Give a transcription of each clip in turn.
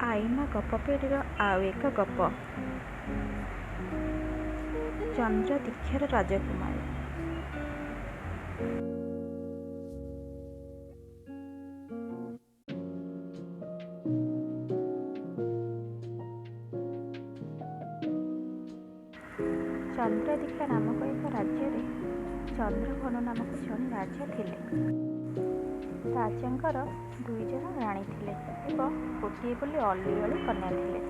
ଆଇମା ଗପ ପିଢ଼ିର ଆଉ ଏକ ଗପ। ଚନ୍ଦ୍ରଦୀକ୍ଷାର ରାଜକୁମାରୀ। ଚନ୍ଦ୍ରଦୀକ୍ଷା ନାମକ ଏକ ରାଜ୍ୟରେ ଚନ୍ଦ୍ରଭାନୁ ନାମକ ଜଣେ ରାଜା ଥିଲେ। ରାଜାଙ୍କର 2 ଜଣ ରାଣୀ ଥିଲେ ଏବଂ ଗୋଟିଏ ବୋଲି ଅଲିଅଳି କନ୍ୟା ଥିଲେ।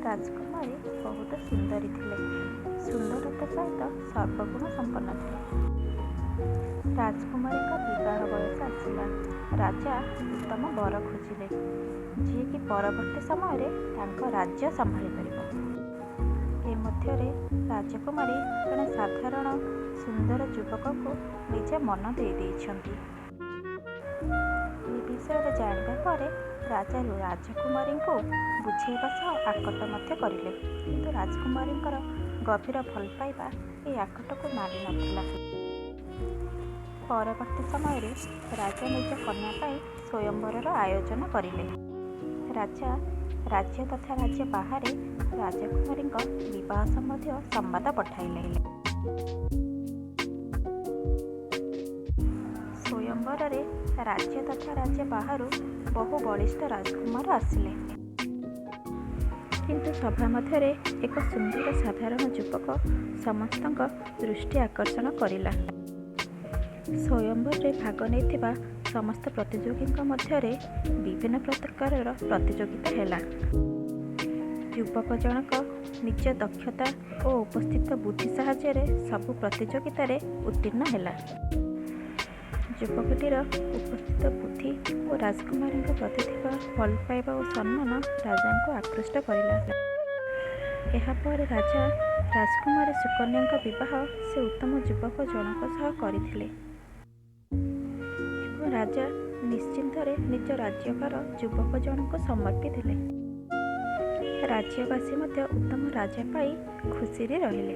ରାଜକୁମାରୀ ବହୁତ ସୁନ୍ଦରୀ ଥିଲେ। ସୁନ୍ଦରତା ସହିତ ସର୍ବଗୁଣ ସମ୍ପନ୍ନ ଥିଲେ। ରାଜକୁମାରୀଙ୍କ ବିବାହ ବୟସ ଆସିଲା। ରାଜା ଉତ୍ତମ ବର ଖୋଜିଲେ, ଯିଏକି ପରବର୍ତ୍ତୀ ସମୟରେ ତାଙ୍କ ରାଜ୍ୟ ସମ୍ଭାଳି ପାରିବ। ଏ ମଧ୍ୟରେ ରାଜକୁମାରୀ ଜଣେ ସାଧାରଣ ସୁନ୍ଦର ଯୁବକକୁ ନିଜ ମନ ଦେଇଛନ୍ତି। ଏ ବିଷୟରେ ଜାଣିବା ପରେ ରାଜା ରାଜକୁମାରୀଙ୍କୁ ବୁଝେଇବା ସହ ଆକଟ ମଧ୍ୟ କରିଲେ, କିନ୍ତୁ ରାଜକୁମାରୀଙ୍କର ଗଭୀର ଭଲ ପାଇବା ଏ ଆକଟକୁ ମାନି ନଥିଲା। ପରବର୍ତ୍ତୀ ସମୟରେ ରାଜା ନିଜ କନ୍ୟା ପାଇଁ ସ୍ୱୟଂବରର ଆୟୋଜନ କରିଲେ। ରାଜା ରାଜ୍ୟ ତଥା ରାଜ୍ୟ ବାହାରେ ରାଜକୁମାରୀଙ୍କ ବିବାହ ସମ୍ବନ୍ଧୀୟ ସମ୍ବାଦ ପଠାଇଲେ। ସ୍ୱୟଂବରରେ ରାଜ୍ୟ ତଥା ରାଜ୍ୟ ବାହାରୁ ବହୁ ବଳିଷ୍ଠ ରାଜକୁମାର ଆସିଲେ, କିନ୍ତୁ ସଭା ମଧ୍ୟରେ ଏକ ସୁନ୍ଦର ସାଧାରଣ ଯୁବକ ସମସ୍ତଙ୍କ ଦୃଷ୍ଟି ଆକର୍ଷଣ କରିଲା। ସ୍ୱୟଂବରରେ ଭାଗ ନେଇଥିବା ସମସ୍ତ ପ୍ରତିଯୋଗୀଙ୍କ ମଧ୍ୟରେ ବିଭିନ୍ନ ପ୍ରକାରର ପ୍ରତିଯୋଗିତା ହେଲା। ଯୁବକ ଜଣକ ନିଜ ଦକ୍ଷତା ଓ ଉପସ୍ଥିତ ବୁଦ୍ଧି ସାହାଯ୍ୟରେ ସବୁ ପ୍ରତିଯୋଗିତାରେ ଉତ୍ତୀର୍ଣ୍ଣ ହେଲା। ଯୁବକଟିର ଉପସ୍ଥିତ ବୁଦ୍ଧି ଓ ରାଜକୁମାରୀଙ୍କ ପ୍ରତି ଥିବା ଭଲ ପାଇବା ଓ ସମ୍ମାନ ରାଜାଙ୍କୁ ଆକୃଷ୍ଟ କରିଲା। ଏହାପରେ ରାଜା ରାଜକୁମାରୀ ସୁକନ୍ୟାଙ୍କ ବିବାହ ସେ ଉତ୍ତମ ଯୁବକ ଜଣକ ସହ କରିଥିଲେ ଏବଂ ରାଜା ନିଶ୍ଚିନ୍ତରେ ନିଜ ରାଜ୍ୟଭାର ଯୁବକ ଜଣଙ୍କୁ ସମର୍ପିଥିଲେ। ରାଜ୍ୟବାସୀ ମଧ୍ୟ ଉତ୍ତମ ରାଜା ପାଇ ଖୁସିରେ ରହିଲେ।